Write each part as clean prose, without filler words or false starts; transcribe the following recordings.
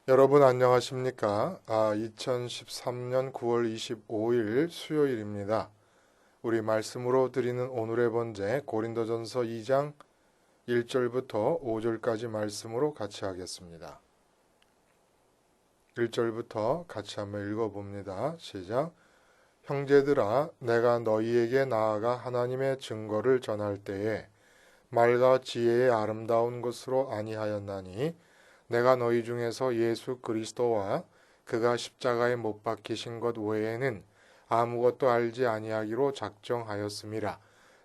여러분 안녕하십니까? 2013년 9월 25일 수요일입니다. 우리 말씀으로 드리는 오늘의 번제 고린도전서 2장 1절부터 5절까지 말씀으로 같이 하겠습니다. 1절부터 같이 한번 읽어봅니다. 시작. 형제들아, 내가 너희에게 나아가 하나님의 증거를 전할 때에 말과 지혜의 아름다운 것으로 아니하였나니 내가 너희 중에서 예수 그리스도와 그가 십자가에 못 박히신 것 외에는 아무것도 알지 아니하기로 작정하였음이라.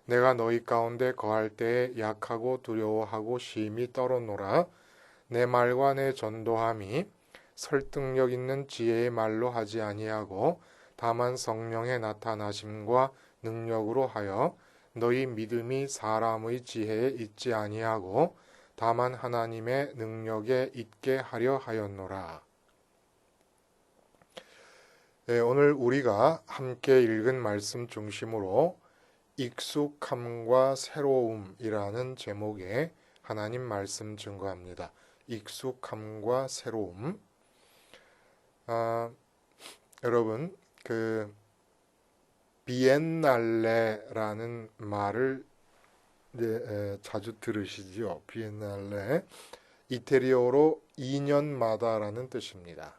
내가 너희 가운데 거할 때에 약하고 두려워하고 심히 떨었노라. 내 말과 내 전도함이 설득력 있는 지혜의 말로 하지 아니하고 다만 성령의 나타나심과 능력으로 하여 너희 믿음이 사람의 지혜에 있지 아니하고 다만 하나님의 능력에 있게 하려 하였노라. 네, 오늘 우리가 함께 읽은 말씀 중심으로 익숙함과 새로움이라는 제목의 하나님 말씀 증거합니다. 익숙함과 새로움. 여러분, 비엔날레라는 말을 자주 들으시죠. 비엔날레. 이태리어로 2년마다라는 뜻입니다.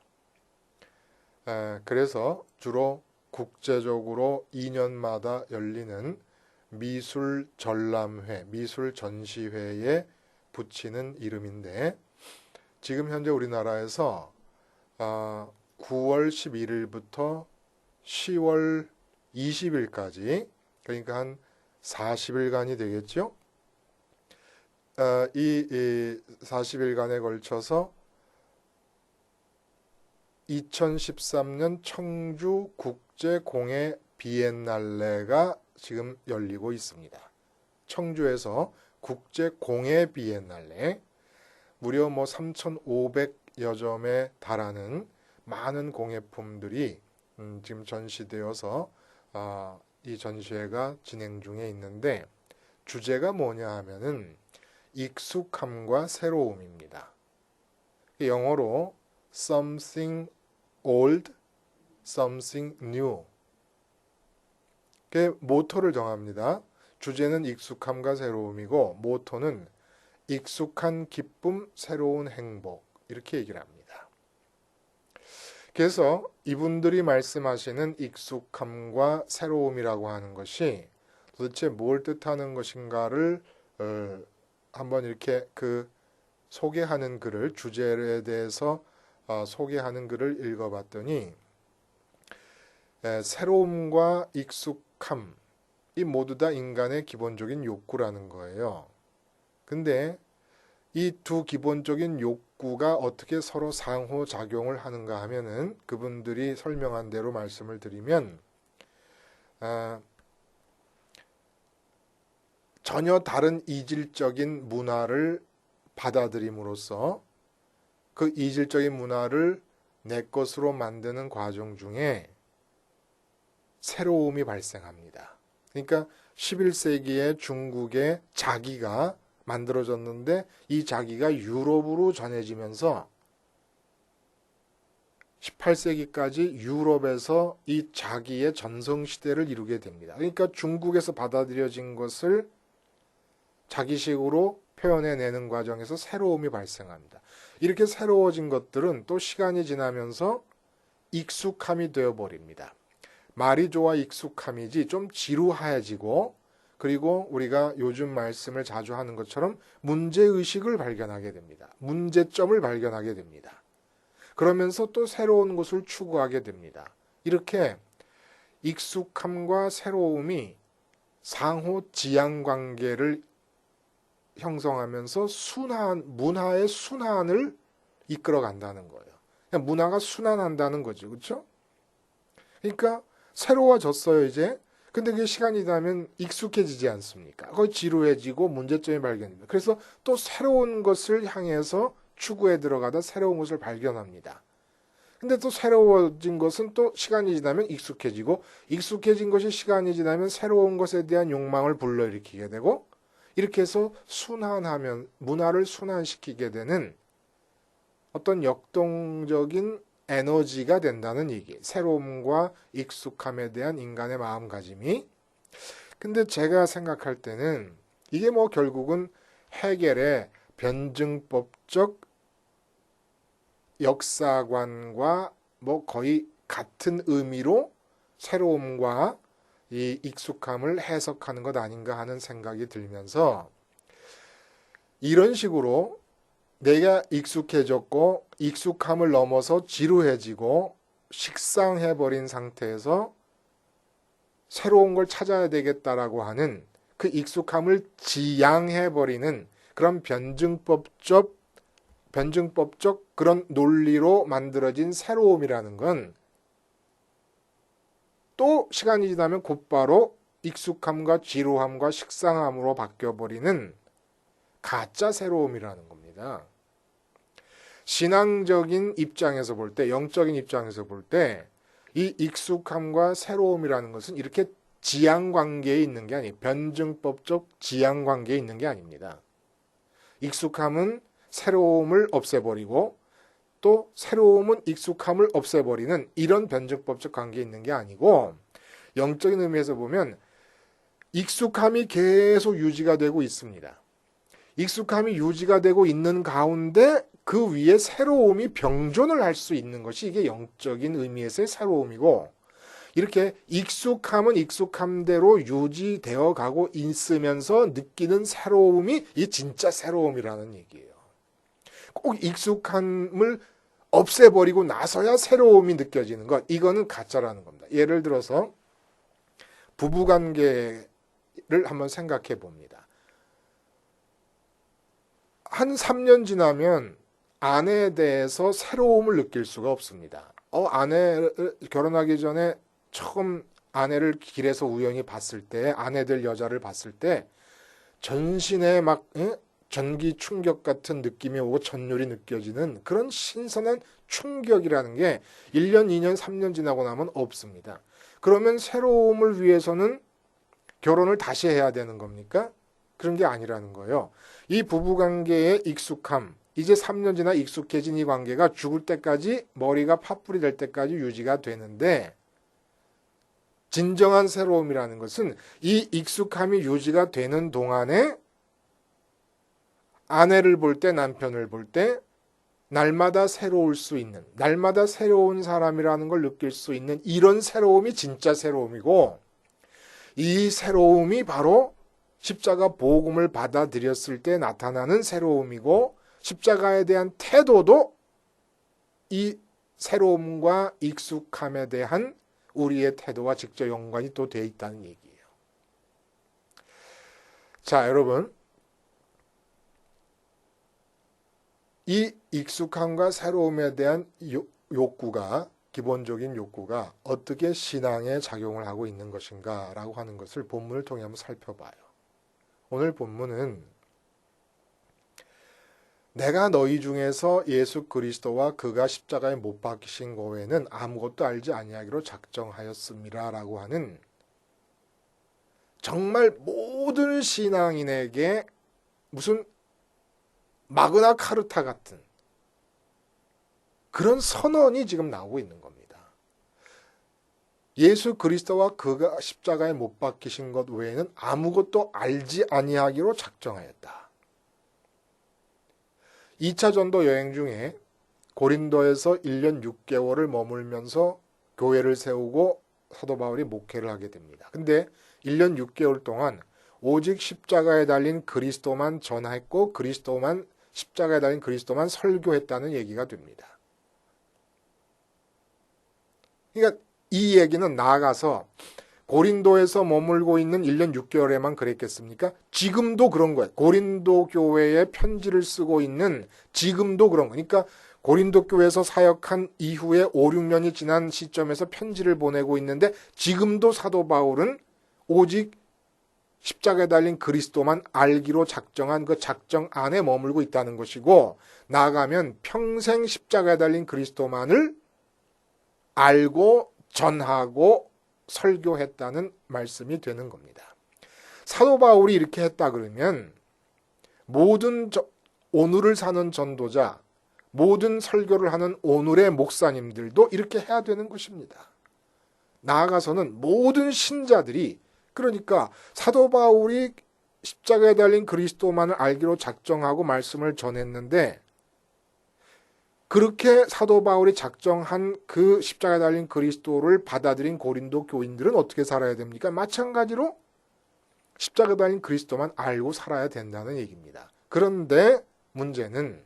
그래서 주로 국제적으로 2년마다 열리는 미술 전람회, 미술 전시회에 붙이는 이름인데 지금 현재 우리나라에서 9월 11일부터 10월 20일까지 그러니까 한 40일간이 되겠죠. 이 40일간에 걸쳐서 2013년 청주 국제공예 비엔날레가 지금 열리고 있습니다. 청주에서 국제공예 비엔날레 무려 3,500여 점에 달하는 많은 공예품들이 지금 전시되어서 이 전시회가 진행 중에 있는데 주제가 뭐냐 하면은 익숙함과 새로움입니다. 영어로 something old, something new. 그 모토를 정합니다. 주제는 익숙함과 새로움이고 모토는 익숙한 기쁨, 새로운 행복 이렇게 얘기를 합니다. 그래서 이분들이 말씀하시는 익숙함과 새로움이라고 하는 것이 도대체 뭘 뜻하는 것인가를 한번 이렇게 소개하는 글을 주제에 대해서 소개하는 글을 읽어봤더니 새로움과 익숙함 이 모두 다 인간의 기본적인 욕구라는 거예요. 근데 이 두 기본적인 욕구가 어떻게 서로 상호작용을 하는가 하면은 그분들이 설명한 대로 말씀을 드리면 전혀 다른 이질적인 문화를 받아들임으로써 그 이질적인 문화를 내 것으로 만드는 과정 중에 새로움이 발생합니다. 그러니까 11세기에 중국의 자기가 만들어졌는데 이 자기가 유럽으로 전해지면서 18세기까지 유럽에서 이 자기의 전성시대를 이루게 됩니다. 그러니까 중국에서 받아들여진 것을 자기식으로 표현해내는 과정에서 새로움이 발생합니다. 이렇게 새로워진 것들은 또 시간이 지나면서 익숙함이 되어버립니다. 말이 좋아 익숙함이지 좀 지루해지고 그리고 우리가 요즘 말씀을 자주 하는 것처럼 문제의식을 발견하게 됩니다. 문제점을 발견하게 됩니다. 그러면서 또 새로운 것을 추구하게 됩니다. 이렇게 익숙함과 새로움이 상호 지향 관계를 형성하면서 문화의 순환을 이끌어 간다는 거예요. 그냥 문화가 순환한다는 거죠. 그렇죠? 그러니까 새로워졌어요, 이제. 근데 그게 시간이 지나면 익숙해지지 않습니까? 거의 지루해지고 문제점이 발견됩니다. 그래서 또 새로운 것을 향해서 추구해 들어가다 새로운 것을 발견합니다. 근데 또 새로워진 것은 또 시간이 지나면 익숙해지고 익숙해진 것이 시간이 지나면 새로운 것에 대한 욕망을 불러일으키게 되고 이렇게 해서 문화를 순환시키게 되는 어떤 역동적인 에너지가 된다는 얘기. 새로움과 익숙함에 대한 인간의 마음가짐이. 근데 제가 생각할 때는 이게 뭐 결국은 해겔의 변증법적 역사관과 뭐 거의 같은 의미로 새로움과 이 익숙함을 해석하는 것 아닌가 하는 생각이 들면서 이런 식으로 내가 익숙해졌고 익숙함을 넘어서 지루해지고 식상해버린 상태에서 새로운 걸 찾아야 되겠다라고 하는 그 익숙함을 지양해버리는 그런 변증법적 그런 논리로 만들어진 새로움이라는 건 또 시간이 지나면 곧바로 익숙함과 지루함과 식상함으로 바뀌어버리는 가짜 새로움이라는 겁니다. 신앙적인 입장에서 볼 때, 영적인 입장에서 볼 때 이 익숙함과 새로움이라는 것은 이렇게 지향관계에 있는 게 아니에요. 변증법적 지향관계에 있는 게 아닙니다. 익숙함은 새로움을 없애버리고 또 새로움은 익숙함을 없애버리는 이런 변증법적 관계에 있는 게 아니고 영적인 의미에서 보면 익숙함이 계속 유지가 되고 있습니다. 익숙함이 유지가 되고 있는 가운데 그 위에 새로움이 병존을 할 수 있는 것이 이게 영적인 의미에서의 새로움이고 이렇게 익숙함은 익숙함대로 유지되어 가고 있으면서 느끼는 새로움이 이 진짜 새로움이라는 얘기예요. 꼭 익숙함을 없애버리고 나서야 새로움이 느껴지는 것. 이거는 가짜라는 겁니다. 예를 들어서 부부관계를 한번 생각해 봅니다. 한 3년 지나면 아내에 대해서 새로움을 느낄 수가 없습니다. 아내를 결혼하기 전에 처음 아내를 길에서 우연히 봤을 때 아내들 여자를 봤을 때 전신에 막 전기 충격 같은 느낌이 오고 전율이 느껴지는 그런 신선한 충격이라는 게 1년, 2년, 3년 지나고 나면 없습니다. 그러면 새로움을 위해서는 결혼을 다시 해야 되는 겁니까? 그런 게 아니라는 거예요. 이 부부관계의 익숙함, 이제 3년 지나 익숙해진 이 관계가 죽을 때까지 머리가 팥불이 될 때까지 유지가 되는데 진정한 새로움이라는 것은 이 익숙함이 유지가 되는 동안에 아내를 볼 때 남편을 볼 때 날마다 새로울 수 있는 날마다 새로운 사람이라는 걸 느낄 수 있는 이런 새로움이 진짜 새로움이고 이 새로움이 바로 십자가 복음을 받아들였을 때 나타나는 새로움이고 십자가에 대한 태도도 이 새로움과 익숙함에 대한 우리의 태도와 직접 연관이 또 되어 있다는 얘기예요. 자, 여러분. 이 익숙함과 새로움에 대한 욕구가 기본적인 욕구가 어떻게 신앙에 작용을 하고 있는 것인가 라고 하는 것을 본문을 통해 한번 살펴봐요. 오늘 본문은 내가 너희 중에서 예수 그리스도와 그가 십자가에 못 박히신 거 외에는 아무것도 알지 아니하기로 작정하였습니다 라고 하는 정말 모든 신앙인에게 무슨 마그나 카르타 같은 그런 선언이 지금 나오고 있는 겁니다. 예수 그리스도와 그가 십자가에 못 박히신 것 외에는 아무것도 알지 아니하기로 작정하였다. 2차 전도 여행 중에 고린도에서 1년 6개월을 머물면서 교회를 세우고 사도 바울이 목회를 하게 됩니다. 근데 1년 6개월 동안 오직 십자가에 달린 그리스도만 전했고 십자가에 달린 그리스도만 설교했다는 얘기가 됩니다. 그러니까 이 얘기는 나아가서 고린도에서 머물고 있는 1년 6개월에만 그랬겠습니까? 지금도 그런 거예요. 고린도 교회에 편지를 쓰고 있는 지금도 그런 거예요. 그러니까 고린도 교회에서 사역한 이후에 5, 6년이 지난 시점에서 편지를 보내고 있는데 지금도 사도 바울은 오직 십자가에 달린 그리스도만 알기로 작정한 그 작정 안에 머물고 있다는 것이고 나아가면 평생 십자가에 달린 그리스도만을 알고 전하고 설교했다는 말씀이 되는 겁니다. 사도 바울이 이렇게 했다 그러면 모든 오늘을 사는 전도자, 모든 설교를 하는 오늘의 목사님들도 이렇게 해야 되는 것입니다. 나아가서는 모든 신자들이, 그러니까 사도 바울이 십자가에 달린 그리스도만을 알기로 작정하고 말씀을 전했는데, 그렇게 사도 바울이 작정한 그 십자가에 달린 그리스도를 받아들인 고린도 교인들은 어떻게 살아야 됩니까? 마찬가지로 십자가에 달린 그리스도만 알고 살아야 된다는 얘기입니다. 그런데 문제는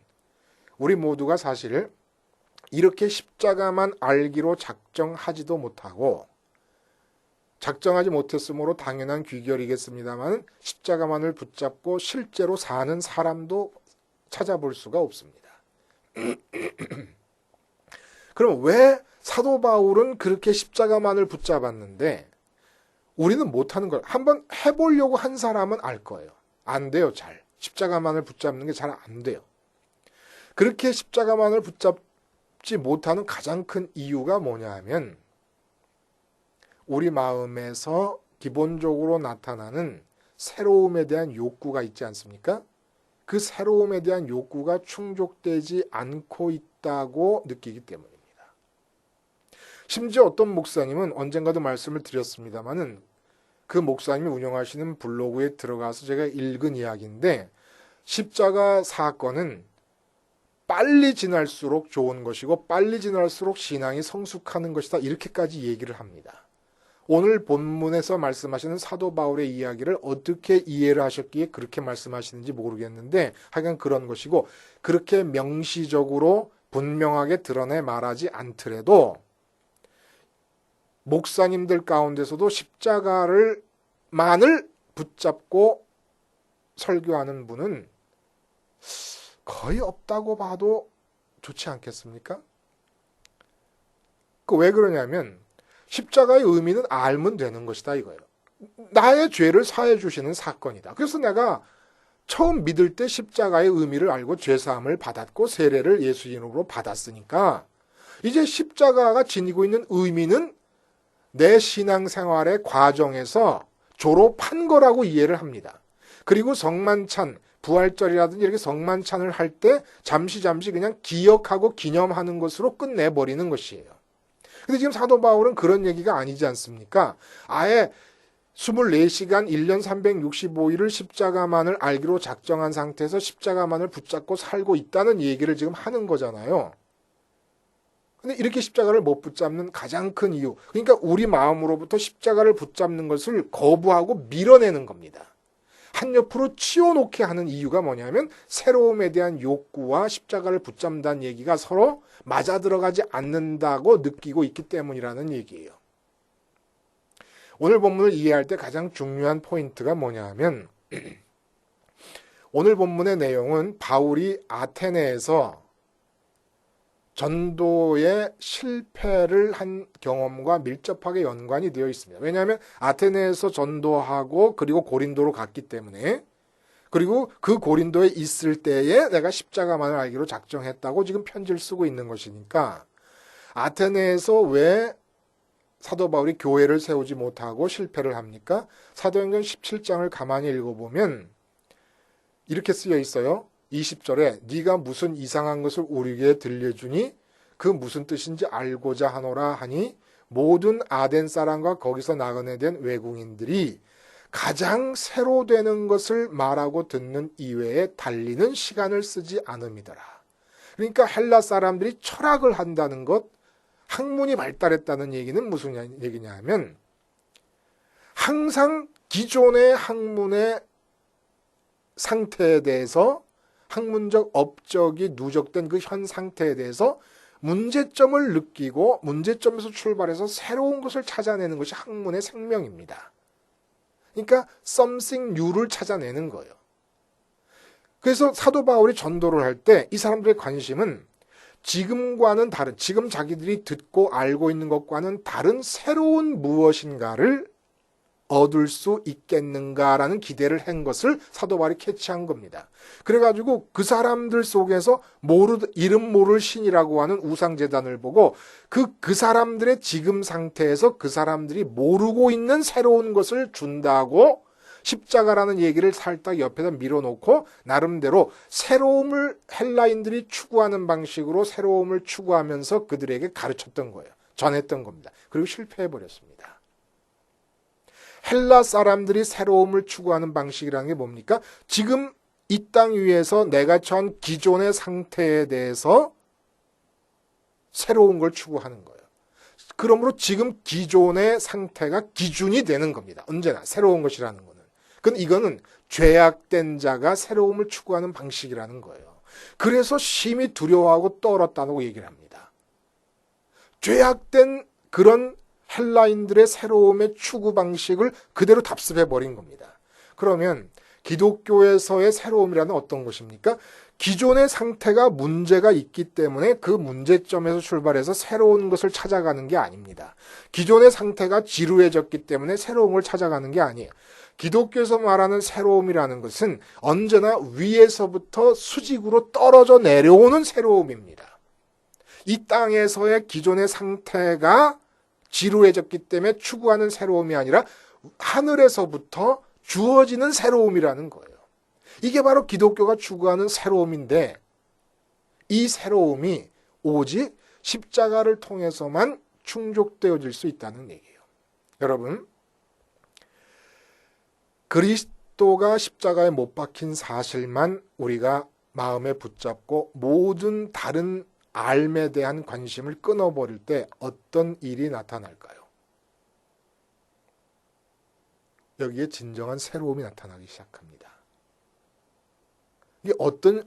우리 모두가 사실 이렇게 십자가만 알기로 작정하지도 못하고, 작정하지 못했으므로 당연한 귀결이겠습니다만 십자가만을 붙잡고 실제로 사는 사람도 찾아볼 수가 없습니다. 그럼 왜 사도 바울은 그렇게 십자가만을 붙잡았는데 우리는 못하는 걸, 한번 해보려고 한 사람은 알 거예요. 안 돼요, 잘. 십자가만을 붙잡는 게 잘 안 돼요. 그렇게 십자가만을 붙잡지 못하는 가장 큰 이유가 뭐냐 하면, 우리 마음에서 기본적으로 나타나는 새로움에 대한 욕구가 있지 않습니까? 그 새로움에 대한 욕구가 충족되지 않고 있다고 느끼기 때문입니다. 심지어 어떤 목사님은, 언젠가도 말씀을 드렸습니다마는 그 목사님이 운영하시는 블로그에 들어가서 제가 읽은 이야기인데, 십자가 사건은 빨리 지날수록 좋은 것이고 빨리 지날수록 신앙이 성숙하는 것이다, 이렇게까지 얘기를 합니다. 오늘 본문에서 말씀하시는 사도 바울의 이야기를 어떻게 이해를 하셨기에 그렇게 말씀하시는지 모르겠는데, 하여간 그런 것이고, 그렇게 명시적으로 분명하게 드러내 말하지 않더라도 목사님들 가운데서도 십자가를 만을 붙잡고 설교하는 분은 거의 없다고 봐도 좋지 않겠습니까? 왜 그러냐면 십자가의 의미는 알면 되는 것이다 이거예요. 나의 죄를 사해 주시는 사건이다. 그래서 내가 처음 믿을 때 십자가의 의미를 알고 죄사함을 받았고 세례를 예수 이름으로 받았으니까 이제 십자가가 지니고 있는 의미는 내 신앙생활의 과정에서 졸업한 거라고 이해를 합니다. 그리고 성만찬, 부활절이라든지 이렇게 성만찬을 할 때 잠시 그냥 기억하고 기념하는 것으로 끝내버리는 것이에요. 근데 지금 사도 바울은 그런 얘기가 아니지 않습니까? 아예 24시간 1년 365일을 십자가만을 알기로 작정한 상태에서 십자가만을 붙잡고 살고 있다는 얘기를 지금 하는 거잖아요. 근데 이렇게 십자가를 못 붙잡는 가장 큰 이유, 그러니까 우리 마음으로부터 십자가를 붙잡는 것을 거부하고 밀어내는 겁니다. 한옆으로 치워놓게 하는 이유가 뭐냐면 새로움에 대한 욕구와 십자가를 붙잡는다는 얘기가 서로 맞아들어가지 않는다고 느끼고 있기 때문이라는 얘기예요. 오늘 본문을 이해할 때 가장 중요한 포인트가 뭐냐 하면 오늘 본문의 내용은 바울이 아테네에서 전도의 실패를 한 경험과 밀접하게 연관이 되어 있습니다. 왜냐하면 아테네에서 전도하고 그리고 고린도로 갔기 때문에, 그리고 그 고린도에 있을 때에 내가 십자가만을 알기로 작정했다고 지금 편지를 쓰고 있는 것이니까, 아테네에서 왜 사도 바울이 교회를 세우지 못하고 실패를 합니까? 사도행전 17장을 가만히 읽어보면 이렇게 쓰여 있어요. 20절에 네가 무슨 이상한 것을 우리에게 들려주니 그 무슨 뜻인지 알고자 하노라 하니 모든 아덴 사람과 거기서 나그네 된 외국인들이 가장 새로 되는 것을 말하고 듣는 이외에 달리는 시간을 쓰지 않음이더라. 그러니까 헬라 사람들이 철학을 한다는 것, 학문이 발달했다는 얘기는 무슨 얘기냐 하면 항상 기존의 학문의 상태에 대해서, 학문적 업적이 누적된 그 현 상태에 대해서 문제점을 느끼고 문제점에서 출발해서 새로운 것을 찾아내는 것이 학문의 생명입니다. 그러니까 something new를 찾아내는 거예요. 그래서 사도 바울이 전도를 할 때 이 사람들의 관심은 지금과는 다른, 지금 자기들이 듣고 알고 있는 것과는 다른 새로운 무엇인가를 얻을 수 있겠는가라는 기대를 한 것을 사도 바울이 캐치한 겁니다. 그래가지고 그 사람들 속에서 이름 모를 신이라고 하는 우상제단을 보고 그 사람들의 지금 상태에서 그 사람들이 모르고 있는 새로운 것을 준다고 십자가라는 얘기를 살짝 옆에다 밀어놓고 나름대로 새로움을 헬라인들이 추구하는 방식으로 새로움을 추구하면서 그들에게 가르쳤던 거예요. 전했던 겁니다. 그리고 실패해버렸습니다. 헬라 사람들이 새로움을 추구하는 방식이라는 게 뭡니까? 지금 이 땅 위에서 내가 처한 기존의 상태에 대해서 새로운 걸 추구하는 거예요. 그러므로 지금 기존의 상태가 기준이 되는 겁니다. 언제나 새로운 것이라는 거는. 근데 이거는 죄악된 자가 새로움을 추구하는 방식이라는 거예요. 그래서 심히 두려워하고 떨었다고 얘기를 합니다. 죄악된 그런 헬라인들의 새로움의 추구 방식을 그대로 답습해버린 겁니다. 그러면 기독교에서의 새로움이라는 어떤 것입니까? 기존의 상태가 문제가 있기 때문에 그 문제점에서 출발해서 새로운 것을 찾아가는 게 아닙니다. 기존의 상태가 지루해졌기 때문에 새로운 걸 찾아가는 게 아니에요. 기독교에서 말하는 새로움이라는 것은 언제나 위에서부터 수직으로 떨어져 내려오는 새로움입니다. 이 땅에서의 기존의 상태가 지루해졌기 때문에 추구하는 새로움이 아니라 하늘에서부터 주어지는 새로움이라는 거예요. 이게 바로 기독교가 추구하는 새로움인데 이 새로움이 오직 십자가를 통해서만 충족되어질 수 있다는 얘기예요. 여러분, 그리스도가 십자가에 못 박힌 사실만 우리가 마음에 붙잡고 모든 다른 삶에 대한 관심을 끊어버릴 때 어떤 일이 나타날까요? 여기에 진정한 새로움이 나타나기 시작합니다. 이게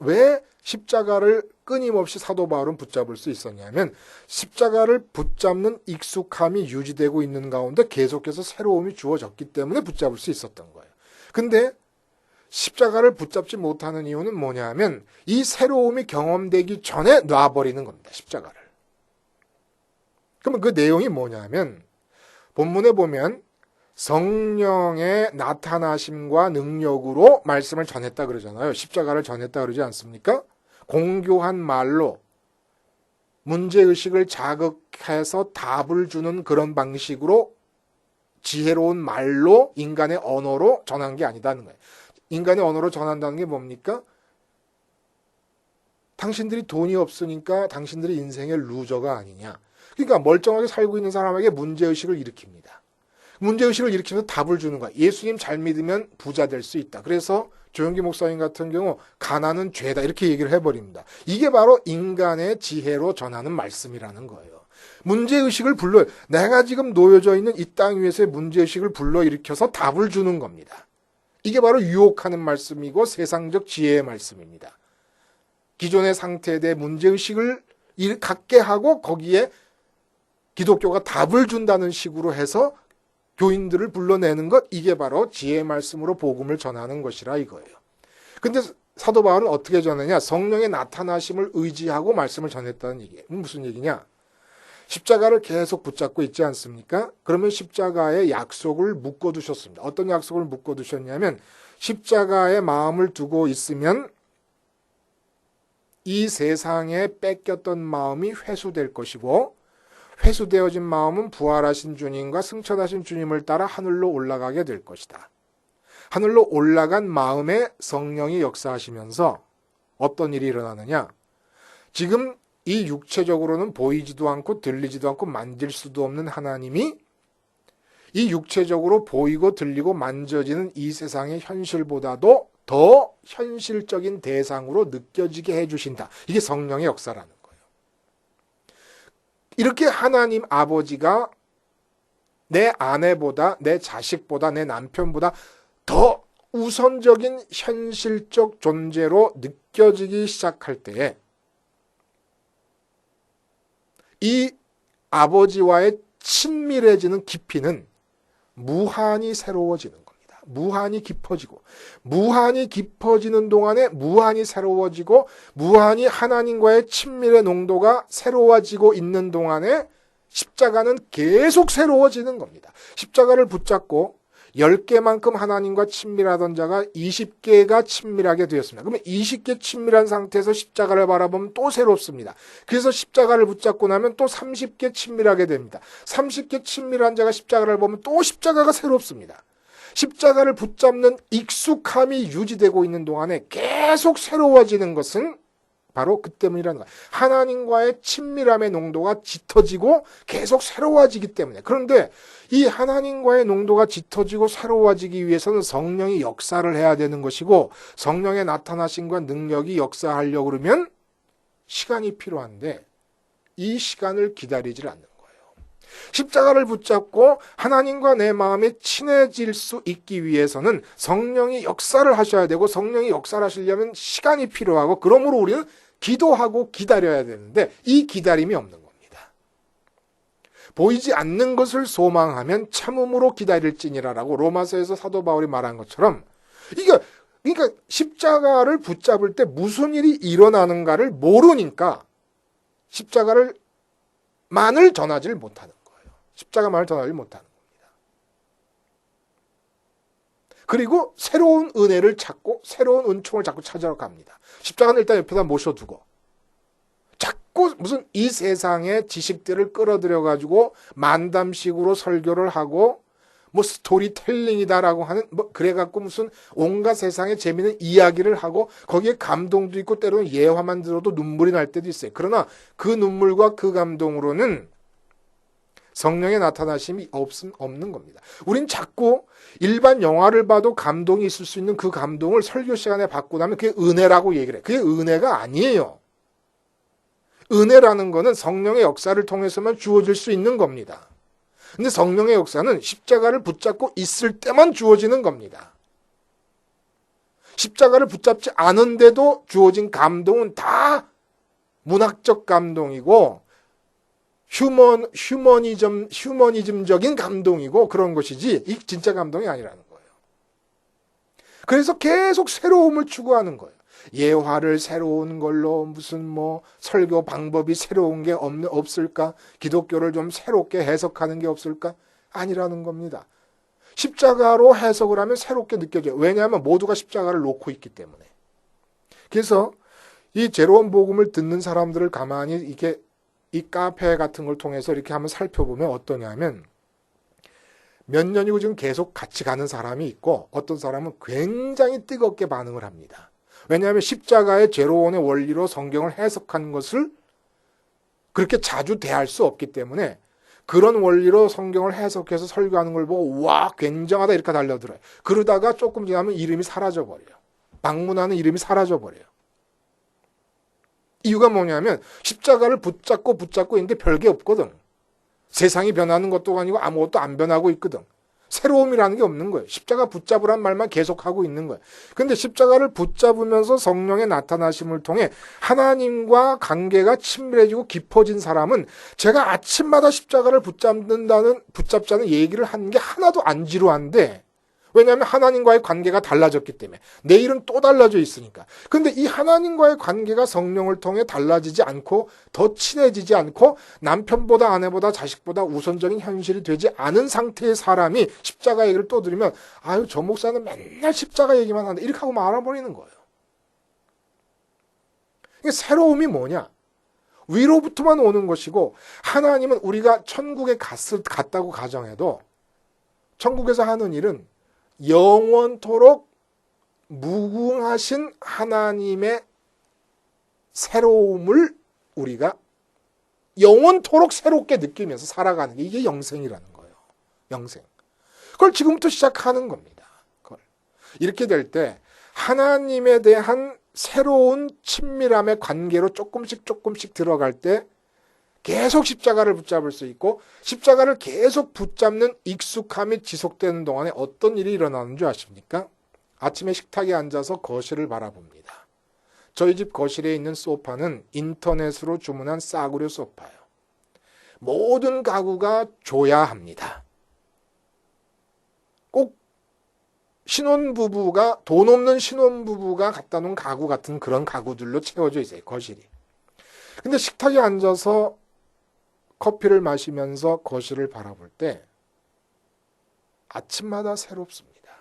왜 십자가를 끊임없이 사도 바울은 붙잡을 수 있었냐면 십자가를 붙잡는 익숙함이 유지되고 있는 가운데 계속해서 새로움이 주어졌기 때문에 붙잡을 수 있었던 거예요. 근데 십자가를 붙잡지 못하는 이유는 뭐냐면 이 새로움이 경험되기 전에 놔버리는 겁니다. 십자가를. 그러면 그 내용이 뭐냐면 본문에 보면 성령의 나타나심과 능력으로 말씀을 전했다 그러잖아요. 십자가를 전했다 그러지 않습니까? 공교한 말로 문제의식을 자극해서 답을 주는 그런 방식으로 지혜로운 말로 인간의 언어로 전한 게 아니다는 거예요. 인간의 언어로 전한다는 게 뭡니까? 당신들이 돈이 없으니까 당신들이 인생의 루저가 아니냐. 그러니까 멀쩡하게 살고 있는 사람에게 문제의식을 일으킵니다. 문제의식을 일으키면서 답을 주는 거야. 예수님 잘 믿으면 부자 될 수 있다. 그래서 조영기 목사님 같은 경우 가난은 죄다 이렇게 얘기를 해버립니다. 이게 바로 인간의 지혜로 전하는 말씀이라는 거예요. 문제의식을 내가 지금 놓여져 있는 이 땅 위에서의 문제의식을 불러일으켜서 답을 주는 겁니다. 이게 바로 유혹하는 말씀이고 세상적 지혜의 말씀입니다. 기존의 상태에 대해 문제의식을 갖게 하고 거기에 기독교가 답을 준다는 식으로 해서 교인들을 불러내는 것, 이게 바로 지혜의 말씀으로 복음을 전하는 것이라 이거예요. 근데 사도 바울은 어떻게 전하냐? 성령의 나타나심을 의지하고 말씀을 전했다는 얘기예요. 무슨 얘기냐? 십자가를 계속 붙잡고 있지 않습니까? 그러면 십자가의 약속을 묶어두셨습니다. 어떤 약속을 묶어두셨냐면 십자가에 마음을 두고 있으면 이 세상에 뺏겼던 마음이 회수될 것이고 회수되어진 마음은 부활하신 주님과 승천하신 주님을 따라 하늘로 올라가게 될 것이다. 하늘로 올라간 마음에 성령이 역사하시면서 어떤 일이 일어나느냐? 지금 이 육체적으로는 보이지도 않고 들리지도 않고 만질 수도 없는 하나님이 이 육체적으로 보이고 들리고 만져지는 이 세상의 현실보다도 더 현실적인 대상으로 느껴지게 해주신다. 이게 성령의 역사라는 거예요. 이렇게 하나님 아버지가 내 아내보다 내 자식보다 내 남편보다 더 우선적인 현실적 존재로 느껴지기 시작할 때에 이 아버지와의 친밀해지는 깊이는 무한히 새로워지는 겁니다. 무한히 깊어지고 무한히 깊어지는 동안에 무한히 새로워지고 무한히 하나님과의 친밀의 농도가 새로워지고 있는 동안에 십자가는 계속 새로워지는 겁니다. 십자가를 붙잡고 10개만큼 하나님과 친밀하던 자가 20개가 친밀하게 되었습니다. 그러면 20개 친밀한 상태에서 십자가를 바라보면 또 새롭습니다. 그래서 십자가를 붙잡고 나면 또 30개 친밀하게 됩니다. 30개 친밀한 자가 십자가를 보면 또 십자가가 새롭습니다. 십자가를 붙잡는 익숙함이 유지되고 있는 동안에 계속 새로워지는 것은 바로 그 때문이라는 거예요. 하나님과의 친밀함의 농도가 짙어지고 계속 새로워지기 때문에. 그런데 이 하나님과의 농도가 짙어지고 새로워지기 위해서는 성령이 역사를 해야 되는 것이고, 성령의 나타나심과 능력이 역사하려고 그러면 시간이 필요한데 이 시간을 기다리질 않는 거예요. 십자가를 붙잡고 하나님과 내 마음이 친해질 수 있기 위해서는 성령이 역사를 하셔야 되고, 성령이 역사를 하시려면 시간이 필요하고, 그러므로 우리는 기도하고 기다려야 되는데 이 기다림이 없는 겁니다. 보이지 않는 것을 소망하면 참음으로 기다릴지니라라고 로마서에서 사도 바울이 말한 것처럼, 그러니까 십자가를 붙잡을 때 무슨 일이 일어나는가를 모르니까 십자가만을 전하지를 못하는 거예요. 십자가만을 전하지 못하는 겁니다. 그리고 새로운 은혜를 찾고 새로운 은총을 자꾸 찾아러 갑니다. 십자가는 일단 옆에다 모셔두고 자꾸 무슨 이 세상의 지식들을 끌어들여가지고 만담식으로 설교를 하고 뭐 스토리텔링이다라고 하는 그래갖고 무슨 온갖 세상의 재미있는 이야기를 하고 거기에 감동도 있고 때로는 예화만 들어도 눈물이 날 때도 있어요. 그러나 그 눈물과 그 감동으로는 성령의 나타나심이 없는 겁니다. 우린 자꾸 일반 영화를 봐도 감동이 있을 수 있는 그 감동을 설교 시간에 받고 나면 그게 은혜라고 얘기를 해요. 그게 은혜가 아니에요. 은혜라는 거는 성령의 역사를 통해서만 주어질 수 있는 겁니다. 근데 성령의 역사는 십자가를 붙잡고 있을 때만 주어지는 겁니다. 십자가를 붙잡지 않은데도 주어진 감동은 다 문학적 감동이고 휴머니즘적인 감동이고 그런 것이지 이 진짜 감동이 아니라는 거예요. 그래서 계속 새로움을 추구하는 거예요. 예화를 새로운 걸로 무슨 뭐 설교 방법이 새로운 게 없을까? 기독교를 좀 새롭게 해석하는 게 없을까? 아니라는 겁니다. 십자가로 해석을 하면 새롭게 느껴져요. 왜냐하면 모두가 십자가를 놓고 있기 때문에. 그래서 이 제로원 복음을 듣는 사람들을 가만히 이렇게 이 카페 같은 걸 통해서 이렇게 한번 살펴보면 어떠냐면 몇 년이고 지금 계속 같이 가는 사람이 있고 어떤 사람은 굉장히 뜨겁게 반응을 합니다. 왜냐하면 십자가의 제로원의 원리로 성경을 해석한 것을 그렇게 자주 대할 수 없기 때문에 그런 원리로 성경을 해석해서 설교하는 걸 보고 와 굉장하다 이렇게 달려들어요. 그러다가 조금 지나면 이름이 사라져버려요. 방문하는 이름이 사라져버려요. 이유가 뭐냐면 십자가를 붙잡고 있는데 별게 없거든. 세상이 변하는 것도 아니고 아무것도 안 변하고 있거든. 새로움이라는 게 없는 거예요. 십자가 붙잡으란 말만 계속하고 있는 거예요. 근데 십자가를 붙잡으면서 성령의 나타나심을 통해 하나님과 관계가 친밀해지고 깊어진 사람은 제가 아침마다 십자가를 붙잡자는 얘기를 하는 게 하나도 안 지루한데 왜냐하면 하나님과의 관계가 달라졌기 때문에 내일은 또 달라져 있으니까. 근데 이 하나님과의 관계가 성령을 통해 달라지지 않고 더 친해지지 않고 남편보다 아내보다 자식보다 우선적인 현실이 되지 않은 상태의 사람이 십자가 얘기를 또 들으면 아유 저 목사는 맨날 십자가 얘기만 하는데 이렇게 하고 말아버리는 거예요. 이게 새로움이 뭐냐? 위로부터만 오는 것이고 하나님은 우리가 천국에 갔다고 가정해도 천국에서 하는 일은 영원토록 무궁하신 하나님의 새로움을 우리가 영원토록 새롭게 느끼면서 살아가는 게 이게 영생이라는 거예요. 영생. 그걸 지금부터 시작하는 겁니다. 그걸. 이렇게 될 때 하나님에 대한 새로운 친밀함의 관계로 조금씩 들어갈 때 계속 십자가를 붙잡을 수 있고 십자가를 계속 붙잡는 익숙함이 지속되는 동안에 어떤 일이 일어나는 줄 아십니까? 아침에 식탁에 앉아서 거실을 바라봅니다. 저희 집 거실에 있는 소파는 인터넷으로 주문한 싸구려 소파예요. 모든 가구가 줘야 합니다. 꼭 신혼부부가 돈 없는 신혼부부가 갖다 놓은 가구 같은 그런 가구들로 채워져 있어요. 거실이. 근데 식탁에 앉아서 커피를 마시면서 거실을 바라볼 때 아침마다 새롭습니다.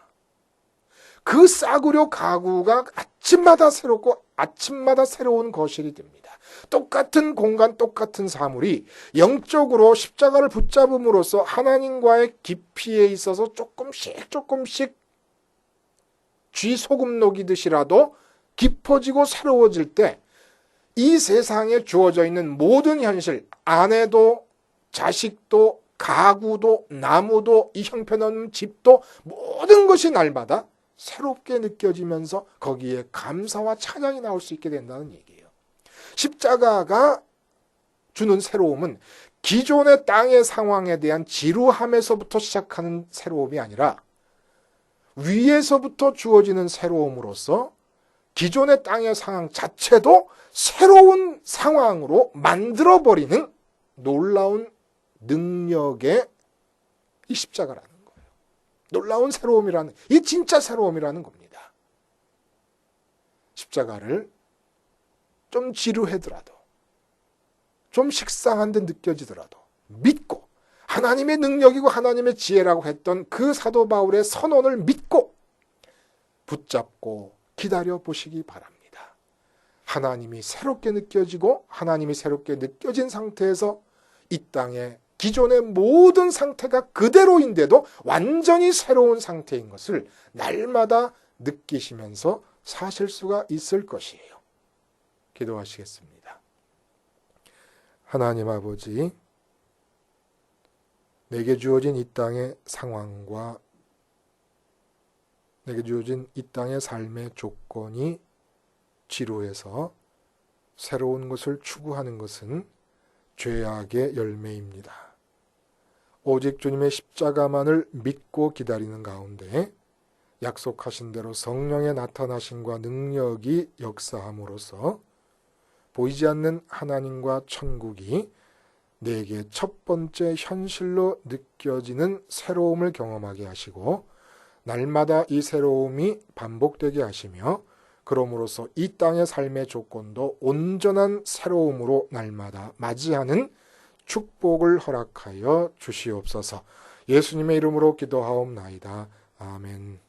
그 싸구려 가구가 아침마다 새롭고 아침마다 새로운 거실이 됩니다. 똑같은 공간, 똑같은 사물이 영적으로 십자가를 붙잡음으로써 하나님과의 깊이에 있어서 조금씩 쥐 소금 녹이듯이라도 깊어지고 새로워질 때 이 세상에 주어져 있는 모든 현실, 아내도 자식도 가구도 나무도 이 형편없는 집도 모든 것이 날마다 새롭게 느껴지면서 거기에 감사와 찬양이 나올 수 있게 된다는 얘기예요. 십자가가 주는 새로움은 기존의 땅의 상황에 대한 지루함에서부터 시작하는 새로움이 아니라 위에서부터 주어지는 새로움으로써 기존의 땅의 상황 자체도 새로운 상황으로 만들어버리는 놀라운 능력의 이 십자가라는 거예요. 놀라운 새로움이라는, 이 진짜 새로움이라는 겁니다. 십자가를 좀 지루하더라도, 좀 식상한 듯 느껴지더라도 믿고 하나님의 능력이고 하나님의 지혜라고 했던 그 사도 바울의 선언을 믿고 붙잡고 기다려 보시기 바랍니다. 하나님이 새롭게 느껴지고 하나님이 새롭게 느껴진 상태에서 이 땅에 기존의 모든 상태가 그대로인데도 완전히 새로운 상태인 것을 날마다 느끼시면서 사실 수가 있을 것이에요. 기도하시겠습니다. 하나님 아버지, 내게 주어진 이 땅의 상황과 내게 주어진 이 땅의 삶의 조건이 지루해서 새로운 것을 추구하는 것은 죄악의 열매입니다. 오직 주님의 십자가만을 믿고 기다리는 가운데 약속하신 대로 성령의 나타나심과 능력이 역사함으로써 보이지 않는 하나님과 천국이 내게 첫 번째 현실로 느껴지는 새로움을 경험하게 하시고 날마다 이 새로움이 반복되게 하시며 그러므로서 이 땅의 삶의 조건도 온전한 새로움으로 날마다 맞이하는 축복을 허락하여 주시옵소서. 예수님의 이름으로 기도하옵나이다. 아멘.